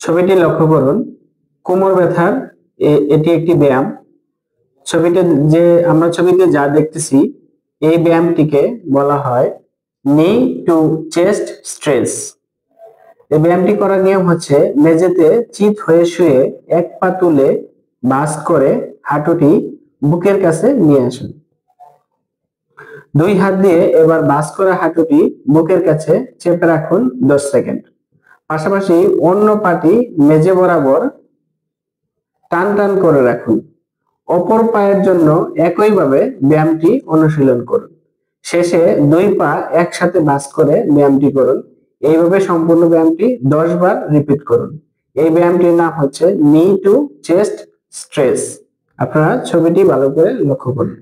ছবিটি লক্ষ্য করুন, কোমর ব্যথার এটি একটি ব্যায়াম। আমরা ছবিতে যা দেখতেছি এই ব্যায়ামটিকে বলা হয় নি টু চেস্ট স্ট্রেচ। এই ব্যায়ামটি করার নিয়ম হচ্ছে মেঝেতে চিত হয়ে শুয়ে এক পা তুলে ভাঁজ করে হাঁটুটি বুকের কাছে নিয়ে আসুন। দুই হাত দিয়ে এবার ভাঁজ করা হাঁটুটি বুকের কাছে চেপে রাখুন 10 সেকেন্ড। পাশাপাশি অন্য পাটি মেঝে বরাবর টান টান করে রাখুন। অপর পায়ের জন্য একইভাবে ব্যায়ামটি অনুশীলন করুন। শেষে দুই পা একসাথে ভাঁজ করে ব্যায়ামটি করুন। এইভাবে সম্পূর্ণ ব্যায়ামটি 10 বার রিপিট করুন। এই ব্যায়ামটির নাম হচ্ছে নি টু চেস্ট স্ট্রেচ। আপনারা ছবিটি ভালো করে লক্ষ্য করুন।